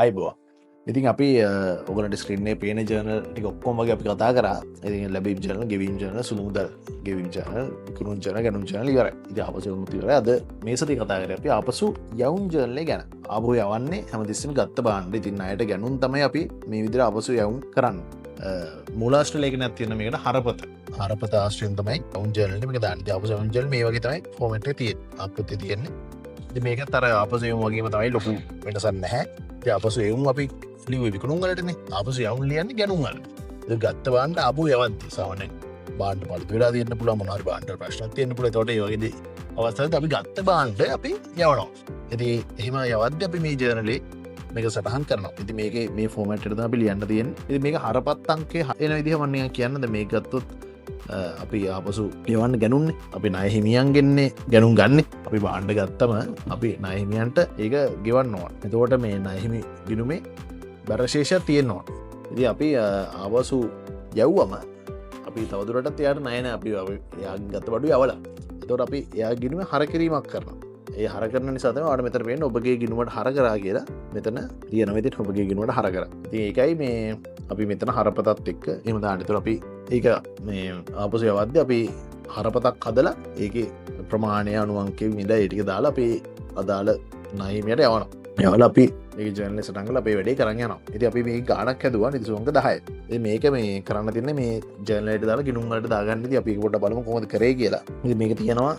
අයිබෝ ඉතින් අපි ඔගලට ස්ක්‍රීන්නේ පේන ජර්නල් ටික ඔක්කොම වගේ අපි කතා කරා. ඉතින් ලැබීම් ජර්නල්, ගෙවීම් ජර්නල්, සුළුමුදල් ගෙවීම් ජර්නල්, විකුණුම් ජර්නල්, ගැනුම් ජර්නල් ඉවරයි. ඉතින් ආපසු යමු ඉවරයි. අද මේ සතිය කතා කරේ අපි ආපසු යවුම් ජර්නල් ගැන. ආපහු යවන්නේ හැමතිස්සෙම ගත්ත බාණ්ඩ. ඉතින් ණයට ගැනුම් තමයි අපි මේ විදිහට ආපසු යවුම් කරන්නේ. මූලාශ්‍ර ලේඛනයක් තියෙන මේකට හරපත ආශ්‍රයෙන් තමයි යවුම් ජර්නල් එක මේක දාන්නේ. ආපසු යවුම් ජර්නල් මේ වගේ තමයි ෆෝමැට් එක තියෙන්නේ. ආකෘතිය තියෙන්නේ. ඉතින් මේකත් අර ආපසු යවුම් වගේම තමයි ලොකු වෙනසක් නැහැ. ඉතින් ආපසු යවුම් අපි ලිව්වේ විකුණුම් වලටනේ. ආපසු යවුම් ලියන්නේ ගැනුම් වලට. ඒක ගත්ත බාණ්ඩ ආපහු යවද්දි සාමාන්‍යයෙන් බාණ්ඩ පළතු වෙලා තියෙන්න පුළුවන්, මොනවා හරි බාණ්ඩ ප්‍රශ්නක් තියෙන්න පුළුවන්. ඒකට ඒ වගේදී අවස්ථාවේදී අපි ගත්ත බාණ්ඩ අපි යවනවා. ඉතින් එහෙම යවද්දි අපි මේ ජර්නලේ මේක සටහන් කරනවා. ඉතින් මේකේ මේ ෆෝමැට් එකට තමයි අපි ලියන්න තියෙන්නේ. ඉතින් මේක හරපත් අංකයේ එන විදිහ මම නිකන් කියන්නද මේක ගත්තොත් අපි ආපසු යවන්න ගැනුන්නේ. අපි ණය හිමියන්ගෙන්නේ ගැනුම් ගන්න. අපි බාණ්ඩ ගත්තම අපි ණය හිමියන්ට ඒක ගෙවන්න ඕන. එතකොට මේ ණය හිමි ගිණුමේ බැරශේෂයක් තියෙනවා. ඉතින් අපි ආපසු යවුවම අපි තවදුරටත් එයාට ණය නැහැ. අපි එයාගෙන් ගත්ත බඩුවේ යවලා. එතකොට අපි එයා ගිණුමේ හර කිරීමක් කරනවා. ඒ හර කරන නිසා තමයි ඔයාලට මෙතන පේන්නේ ඔබගේ ගිණුමට හර කරා කියලා. මෙතන තියෙන විදිහට ඔබගේ ගිණුමට හර කරා. ඉතින් ඒකයි මේ අපි මෙතන හරපතත් එක්ක එහෙම දාන්න. ඒතර අපි ඒක මේ ආපසු යවද්දී අපි හරපතක් හදලා ඒකේ ප්‍රමාණය අනුවංකේ මිල ඒ ටික දාලා අපි අදාළ ණය හිමියට යවනවා. යවලා අපි මේක ජර්නල් සටහන් කරලා අපේ වැඩේ කරන් යනවා. ඉතින් අපි මේ ගාණක් හැදුවා නිදිසෝංක 10. ඉතින් මේක මේ කරන්න තියන්නේ මේ ජර්නල් එකට දාලා ගිණුම් වලට දාගන්න. ඉතින් අපි ඒක පොඩ්ඩක් බලමු කොහොමද කරේ කියලා. ඉතින් මේක තියෙනවා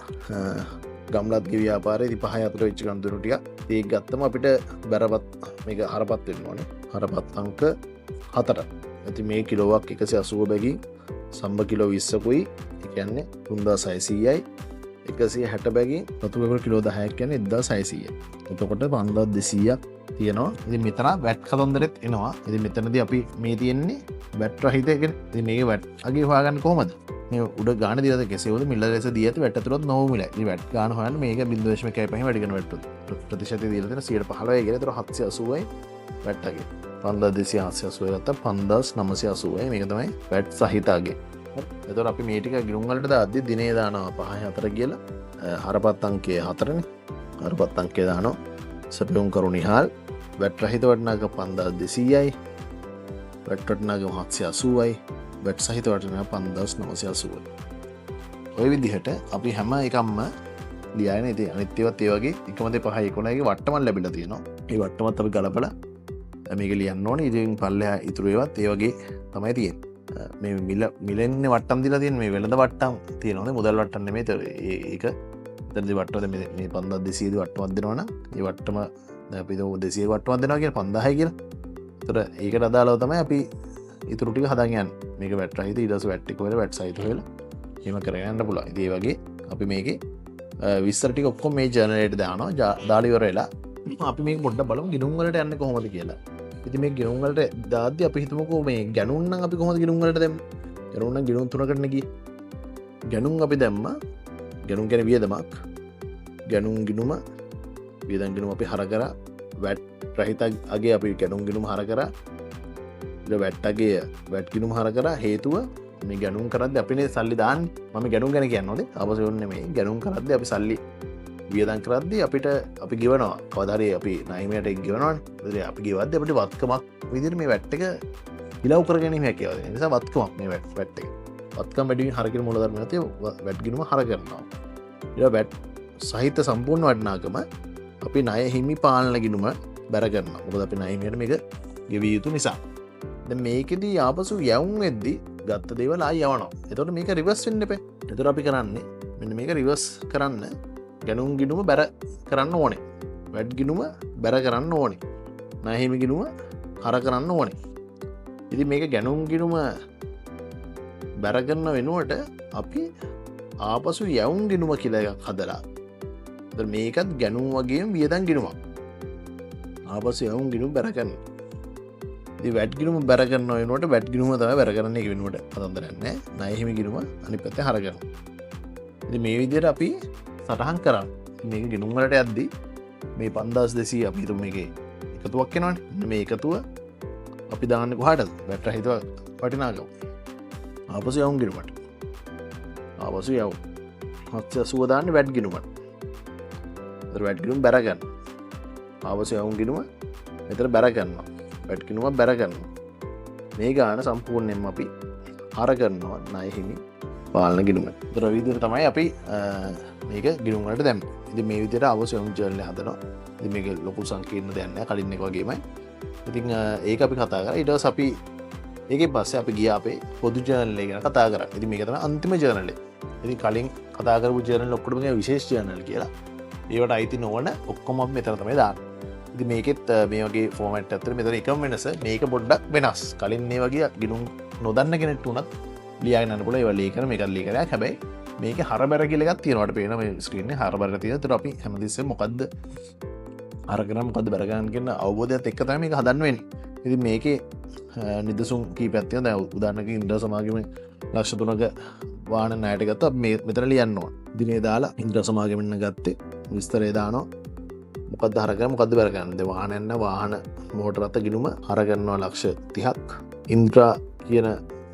ගම්ලත්ගේ ව්‍යාපාරයේ 35 අතර වෙච්ච ගනුදෙනු ටික. ඒක ගත්තම අපිට බැරපත් මේක හරපත් වෙන්න ඕනේ. හරපත් අංක 4. ඉතින් මේ කිලෝවක් 180 බැගින් සම්බ කිලෝ 20කුයි. ඒ කියන්නේ 3600යි. 160 බැගින් රතු පෙපර කිලෝ 10ක් කියන්නේ 1600යි. එතකොට 5200ක් තියෙනවා. ඉතින් මෙතන වැට් කතන්දරෙත් එනවා. ඉතින් මෙතනදී අපි මේ තියෙන්නේ වැට් රහිත කියන්නේ. ඉතින් මේකේ වැට් අගේ හොයාගන්න කොහමද? මේ උඩ ගාන දිලාද කෙසේවද මිල ලෙස දී ඇති වැට් ඇතුළත් නොවු මිලයි. ඉතින් වැට් ගාන හොයන්න මේක 0.1 වැඩි කරන වැට් ප්‍රතිශතය දීලා තියෙන 15යි කියලා. ඒතර 780යි වැට් අගේ. 5280 ගත්තා 5980යි. මේක තමයි වැට් සහිත අගේ. එතකොට අපි මේ ටික ගිණුම් වලට දාද්දි දිනේ දානවා 5 4 කියලා. හරපත් අංකය 4නේ. හරපත් අංකය දානවා. සැපයුම් කරු නිහාල් වැට් රහිත වටිනාකම 5200යි. වැට් වටිනාකම 780යි. වැට් සහිත වටිනාකම 5980යි. ඔය විදිහට අපි හැම එකක්ම ලියන ඉතින් අනිත් ඒවාත් ඒ වගේ එකම දේ 5 11ගේ වට්ටමක් ලැබිලා තියෙනවා. ඒ වට්ටමත් අපි ගලපලා මේක ලියන්න ඕනේ. ඉතින් පල්ලෙහා ඉතුරු ඒවාත් ඒ වගේ තමයි තියෙන්නේ. මේ මිලෙන්නේ වට්ටම් දීලා තියෙන මේ වෙළඳ වට්ටම් තියෙනවානේ මුදල් වට්ටම් නෙමෙයි. ඒක එතනදී වට්ටම මේ 5200 දී වට්ටමක් දෙනවනම් ඒ වට්ටම දැන් අපි 200 වට්ටමක් දෙනවා කියලා 5000 කියලා. ඒතර ඒකට අදාළව තමයි අපි ඉතුරු ටික හදාගෙන යන්නේ. මේක වැට් රහිත ඊට පස්සේ වැට් එක වෙලා වැට් සහිත වෙලා එහෙම කරගෙන යන්න පුළුවන්. ඉතින් ඒ වගේ අපි මේකේ විස්තර ටික ඔක්කොම මේ ජර්නල් එකට දානවා. දාලා ඉවර වෙලා අපි මේක පොඩ්ඩක් බලමු ගිණුම් වලට යන්නේ කොහොමද කියලා. ඉතින් මේ ගිණුම් වලට දාද්දි අපි හිතමුකෝ මේ ගැනුම් නම් අපි කොහොමද ගිණුම් වලට දැම්මේ? ගැනුම් නම් ගිණුම් තුනකටනේ ගියේ. ගැනුම් අපි දැම්මා. ගැනුම් කියන්නේ වියදමක්. ගැනුම් ගිණුම වියදම් ගිණුම අපි හර කරා. වැට් රහිත අගේ අපි ගැනුම් ගිණුම හර කරා. ඊට වැට් අගේ වැට් ගිණුම හර කරා. හේතුව මේ ගැනුම් කරද්දී අපිනේ සල්ලි දාන්නේ. මම ගැනුම් ගැන කියන්නේ නෝනේ. ආපසු යන්නේ නෙමෙයි. ගැනුම් කරද්දී අපි සල්ලි වියදම් කරද්දී අපිට අපි ගෙවනවා. කවදා හරි අපි ණයමයට ඒක ගෙවනවානේ. ඉතින් අපි ගෙවද්දී අපිට වත්කමක් විදිහට මේ වැට් එක ඉලව් කරගැනීම හැකියාව දෙන නිසා වත්කමක් මේ වැට් එක. වත්කම් වැඩිමින් හර කිරීම මූලධර්ම නැතිව වැට් ගිණුම හර කරනවා. ඊට වැට් සහිත සම්පූර්ණ වටිනාකම අපි ණය හිමි පාලන ගිණුම බැර කරනවා. මොකද අපි ණය හිමියට මේක ගෙවිය යුතු නිසා. දැන් මේකෙදී ආපසු යවුම් වෙද්දී ගත්ත දේවල් ආයි යවනවා. එතකොට මේක රිවර්ස් වෙන්න එපා. එතකොට අපි කරන්නේ මෙන්න මේක රිවර්ස් කරන්න ගැනුම් ගිණුම බැර කරන්න ඕනේ. වැට් ගිණුම බැර කරන්න ඕනේ. ණය හිමි ගිණුම හර කරන්න ඕනේ. ඉතින් මේක ගැනුම් ගිණුම බැර කරන වෙනුවට අපි ආපසු යවුම් ගිණුම කියලා එකක් හදලා. එතකොට මේකත් ගැනුම් වගේම වියදම් ගිණුමක්. ආපසු යවුම් ගිණුම බැර කරන්න. ඉතින් වැට් ගිණුම බැර කරන වෙනුවට වැට් ගිණුම තමයි බැර කරන්න එක වෙනුවට අතන්දරයක් නැහැ. ණය හිමි ගිණුම අනිත් පැත්තේ හර කරනවා. ඉතින් මේ විදිහට අපි සටහන් කරා. මේක ගිණුම් වලට යද්දි මේ 5200 අපි හිතමු මේකේ එකතුවක් එනවනේ. මේ එකතුව අපි දාන්නේ කොහාටද? වැට් රහිත වටිනාකම. ආපසු යවුම් ගිණුමට. ආපසු යවුම් 780 දාන්නේ වැට් ගිණුමට. ඒතර වැට් ගිණුම බැර ගන්න. ආපසු යවුම් ගිණුම මෙතර බැර කරනවා පැට්කිනුම බැර කරනවා මේ ගාන සම්පූර්ණයෙන්ම අපි හර කරනවා ණයහිමි පාලන ගිණුම. ඒතර විදිහට තමයි අපි මේක ගිණුම් වලට දැම්මේ. ඉතින් මේ විදිහට අවශ්‍ය ජර්නල් හදනවා. ඉතින් මේක ලොකු සංකීර්ණ දෙයක් නෑ කලින් එක වගේමයි. ඉතින් ඒක අපි කතා කරා. ඊට පස්සේ අපි ඒකෙන් පස්සේ අපි ගියා අපේ පොදු ජර්නල් එක ගැන කතා කරා. ඉතින් මේක තමයි අන්තිම ජර්නල් එක. ඉතින් කලින් කතා කරපු ජර්නල් ඔක්කොම මේ විශේෂ ජර්නල් කියලා. ඒවට අයිති නොවන ඔක්කොම අපි මෙතන තමයි දාන්නේ. ඉතින් මේකෙත් මේ වගේ ෆෝමැට් එකක් මෙතන එකම වෙනස මේක පොඩ්ඩක් වෙනස්. කලින් මේ වගේ ගිණුම් නොදන්න කෙනෙක්ට උනත් ලියාගෙන යන්න පුළුවන්. ඒවා ලේඛන මේකත් ලේඛනයක්. හැබැයි මේකේ හරබැර කියලා එකක් තියෙනවා. අපිට පේන මේ ස්ක්‍රීන් එකේ හරබැර තියෙන. ඒතර අපි හැමතිස්සෙම මොකද්ද අරගෙන මොකද්ද බැර ගන්න කියන අවබෝධයත් එක්ක තමයි මේක හදන්න වෙන්නේ. ඉතින් මේකේ නිදසුන් කීපයක් තියෙනවා. දැන් උදාහරණයක් ඉන්ද්‍ර සමාගමේ ලක්ෂ 3ක වාහන ණයට ගත්තා. මේ මෙතන ලියන්න ඕන. දිනේ දාලා ඉන්ද්‍ර සමාගමෙන් ගත්තේ විස්තරය දානවා. මොකක්ද හර කරන්නේ මොකක්ද බැර ගන්නේ. වාහන යන වාහන මෝටර රථ ගිණුම හර කරනවා ලක්ෂ 30ක්. ඉන්ද්‍රා කියන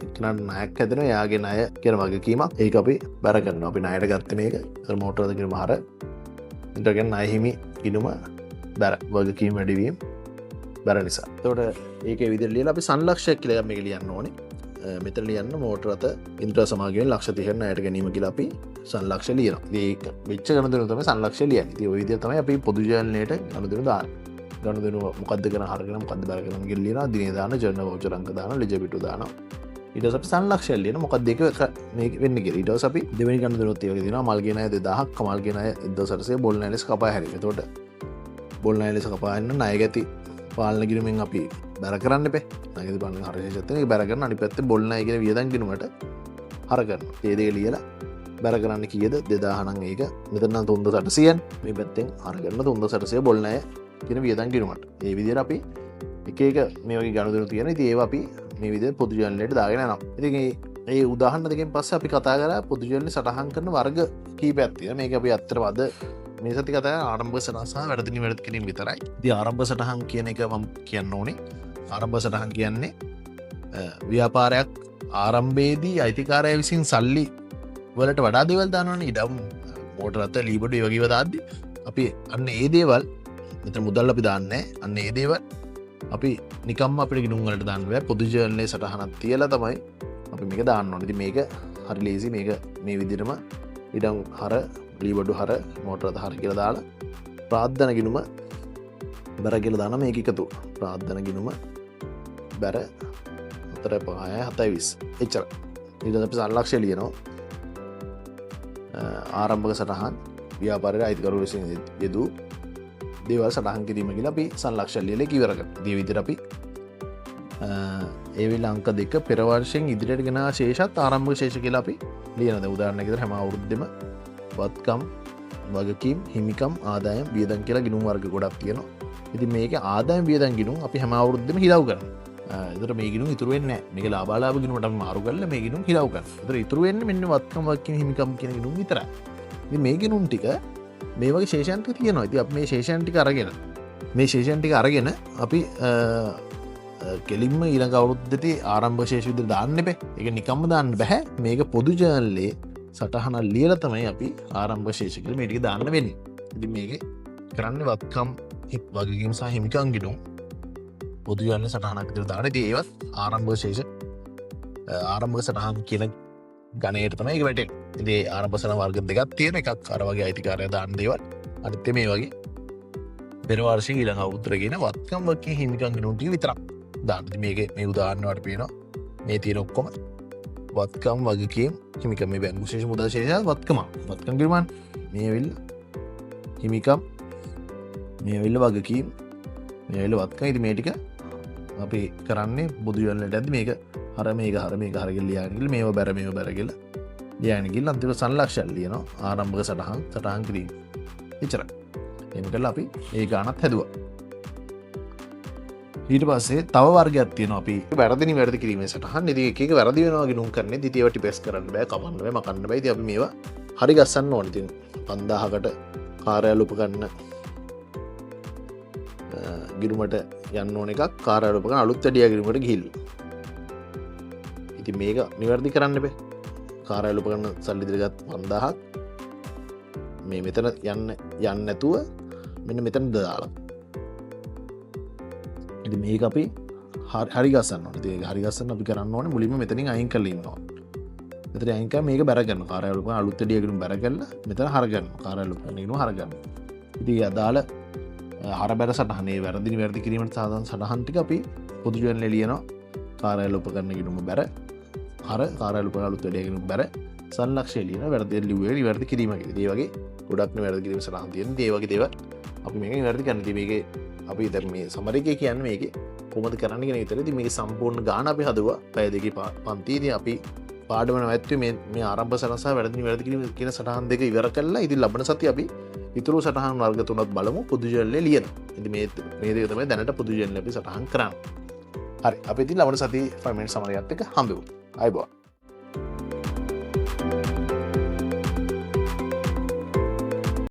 එකනට ණයක් හැදෙනවා. යාගේ ණය කියන වගකීමක්. ඒක අපි බැර කරනවා. අපි ණයට ගත්තේ මේක. ඒතර මෝටර රථ ගිණුම හර ඉන්ද්‍රගෙන් ණය හිමි ගිණුම බැර වගකීම් වැඩිවීම බැර නිසා. එතකොට ඒකේ විදිහට ලියලා අපි සංලක්ෂයක් කියලා මේක ලියන්න ඕනේ. මෙතන ලියන්න මෝටර රථ ඉන්ද්‍ර සමාගමෙන් ලක්ෂ 30ක් ණයට ගැනීම කියලා අපි සංලක්ෂ ලියනවා. ඉතින් ඒක වෙච්ච ගණතුන තමයි සංලක්ෂ ලියන්නේ. ඉතින් ওই විදිහට තමයි අපි පොදු ජර්නලයට ගණතුන දාන්නේ. ගණතුන මොකද්ද කරන හරගෙන මොකද්ද බැර කරන කියලා ලියනවා. දිනේ දාන ජර්නල් වවුචර් අංක දානවා. ලෙජර් පිටු දානවා. ඊට පස්සේ අපි සංලක්ෂය ලියන මොකක්ද ඒක මේ වෙන්නේ කියලා. ඊට පස්සේ අපි දෙවෙනි ගණතුනත් ඒ වගේ දෙනවා. මල්ගේ ණය 2000ක්, කමල්ගේ ණය 1800, බොල් ණය ලෙස කපා හැරීම. එතකොට බොල් ණය ලෙස කපා හැරෙන්න ණය ගැති පාලන ගිණුමෙන් අපි බැර කරන්න එපේ. ණයගැති පාලන හරශේෂයත් ඒක බැර කරන අනිත් පැත්තේ බොල් ණය කියන වියදම් ගිණුමට හර කරනවා. මේ දෙක ලියලා බැර කරන්න කීයද 2000 නම් ඒක මෙතන නම් 3800න් මේ පැත්තෙන් හර කරන 3800 බොල් ණය කියන වියදම් ගිණුමට. මේ විදිහට අපි එක එක මේ වගේ ගණුදෙනු තියෙනවා. ඉතින් ඒවා අපි මේ විදිහට පොදු ජර්නලයට දාගෙන යනවා. ඉතින් මේ උදාහරණ දෙකෙන් පස්සේ අපි කතා කරා පොදු ජර්නලේ සටහන් කරන වර්ග කීපයක් තියෙනවා. මේක අපි අත්‍තරම අද මේ සති කතා ආරම්භ සටහන් සහ වැඩ නිවැරදි කිරීම විතරයි. ඉතින් ආරම්භ සටහන් කියන එක මම කියන්න ඕනේ. ආරම්භ සටහන් කියන්නේ ව්‍යාපාරයක් ආරම්භයේදී අයිතිකාරයා විසින් සල්ලි වලට වඩා දේවල් දානවනේ. ඉඩම් මෝටර රථ ලීබඩු ඒ වගේව දාද්දි අපි අන්න ඒ දේවල් මෙතන මුදල් අපි දාන්නේ නැහැ. අන්න ඒ දේවල් අපි නිකම්ම අපිට ගිණුම් වලට දාන්න බෑ. පොදු ජර්නලේ සටහනක් තියලා තමයි අපි මේක දාන්න ඕනේ. ඉතින් මේක හරි ලේසි. මේක මේ විදිහටම ඉඩම් හර ලීබඩු හර මෝටර රථ හර කියලා දාලා ප්‍රාර්ථන ගිණුම බැර කියලා දාන මේක එකතු. ප්‍රාර්ථන ගිණුම බැර 4.5 එච්චර. ඊට අපි සංලක්ෂය ලියනවා. ආරම්භක සටහන් ව්‍යාපාරයේ අයිතිකරු විසින් යෙදූ දේවල් සටහන් කිරීම කියලා අපි සංලක්ෂය ලියලා ඉවර කරනවා. මේ විදිහට අපි ඒ වෙලාව අංක 2 පෙර වර්ෂයෙන් ඉදිරියට ගෙන ශේෂත් ආරම්භක ශේෂ කියලා අපි ලියනවා. දැන් උදාහරණයක් විදිහට හැම අවුරුද්දෙම වත්කම් වගකීම් හිමිකම් ආදායම් වියදම් කියලා ගිණුම් වර්ග ගොඩක් තියෙනවා. ඉතින් මේකේ ආදායම් වියදම් ගිණුම් අපි හැම අවුරුද්දෙම හිලව් කරනවා. ඒතර මේ ගිණුම් ඉතුරු වෙන්නේ නැහැ. මේක ලාභාලාභ ගිණුමට අපි මාරු කරලා මේ ගිණුම් හිලව් කරනවා. ඒතර ඉතුරු වෙන්නේ මෙන්න වත්කම් වගකීම් හිමිකම් කියන ගිණුම් විතරයි. ඉතින් මේ ගිණුම් ටික මේ වගේ ශේෂයන් ටික තියෙනවා. ඉතින් අපි මේ ශේෂයන් ටික අරගෙන අපි කෙලින්ම ඊළඟ අවුරුද්දට ආරම්භ ශේෂ විදිහට දාන්න එපේ. ඒක නිකම්ම දාන්න බෑ. මේක පොදු ජර්නලේ සටහන ලියලා තමයි අපි ආරම්භ ශේෂ කියලා මේ ටික දාන්න වෙන්නේ. ඉතින් මේකේ කරන්නේ වත්කම් වගකීම් සහ හිමිකම් ගිණුම් පොදු ජර්නලේ සටහනක් විදිහට දාන්න. ඉතින් ඒවත් ආරම්භ ශේෂ ආරම්භ සටහන් කියන ගණයට තමයි ඒක වැටෙන්නේ. ඉතින් ආරම්භ සටහන් වර්ග දෙකක් තියෙන. එකක් අර වගේ අයිතිකාරය දාන්න දේවල්. අනිත් මේ වගේ පෙර වර්ෂයේ ඊළඟ අවුරුද්දට කියන වත්කම් වගකීම් හිමිකම් ගිණුම් ටික විතරක් දාන්න. ඉතින් මේකේ මේ උදාහරණ වලට පේනවා මේ තියෙන ඔක්කොම වත්කම් වගකීම් හිමිකම් මේ බැංකු ශේෂ මුදල් ශේෂ වත්කම ගිණුමන් මේ ඇවිල්ලා හිමිකම් මේ ඇවිල්ලා වගකීම් මේ ඇවිල්ලා වත්කම්. ඉතින් මේ ටික අපි කරන්නේ පොදු ජර්නලයට ඇද්දි මේක හර මේක හර කියලා ලියන්න ගිහලා මේව බැර කියලා ලියන්න ගිහලා අන්තිමට සංලක්ෂය ලියනවා. ආරම්භක සටහන් කිරීම. එච්චරයි. එහෙම කරලා අපි ඒ ගානත් හැදුවා. ඊට පස්සේ තව වර්ගයක් තියෙනවා අපි වැරදි නිවැරදි කිරීමේ සටහන්. ඉතින් එක එක වැරදි වෙනවා ගිණුම් කරන්නේ. ඉතින් ඒවා ටිපෙස් කරන්න බෑ, කපන්න බෑ, මකන්න බෑ. ඉතින් අපි මේවා හරි ගස්සන්න ඕනේ. ඉතින් 5000කට කාර්යාල උපකරණ ගිණුමට යන්න ඕන එකක් කාර්යාල උපකරණ අලුත් වැඩියා ගිණුමට ගිහිල්ලා. ඉතින් මේක නිවැරදි කරන්න බෑ. කාර්යාල උපකරණ සල්ලි ඉදිරියට 5000ක් මේ මෙතන යන්න නැතුව මෙන්න මෙතන දාලා ඉතින් මේක අපි හරිගස්සන්න ඕනේ. හරිගස්සන්න අපි කරන්න ඕනේ මුලින්ම මෙතනින් අයින් කරලා ඉන්නවා. මෙතන අයින් කරලා මේක බැර ගන්න. කාර්යාලුප අලුත් එඩියකින් බැර කරලා මෙතන හර ගන්න. කාර්යාලුප නිකන් හර ගන්න. ඉතින් අදාළ හර බැර සටහනේ වැරදි කිරීමට සාධන සටහන් ටික අපි පොදු ජර්නලේ ලියනවා. කාර්යාලුප කරන ගිනුම බැර හර කාර්යාලුප අලුත් එඩියකින් බැර සංලක්ෂය ලියන වැරදි ලියුවේ වැරදි කිරීම කියලා. ඒ වගේ ගොඩක් වැරදි කිරීම සටහන් තියෙන. ඒ වගේ දේවල් අපි මේකෙන් වැරදි කරන්න. ඉතින් මේකේ අපි දැන් මේ සමරිකේ කියන්නේ මේකේ කොහොමද කරන්න කියන විතරයි. ඉතින් මේකේ සම්පූර්ණ ගාන අපි හදුවා. පැය දෙකේ පන්තියේදී අපි පාඩම නැවැත්තුවේ මේ ආරම්භ සටහන සහ වැරදි කිරීම කියන සටහන් දෙක ඉවර කළා. ඉතින් ලබන සතිය අපි ඊතුරු සටහන් වර්ග තුනක් බලමු පොදු ජර්නලේ ලියන. ඉතින් මේ දේ තමයි දැනට පොදු ජර්නලේ අපි සටහන් කරන්නේ. හරි අපි ඉතින් ලබන සතියේ 5 minutes සමරියත් එක්ක හම්බෙමු. ආයිබෝන්.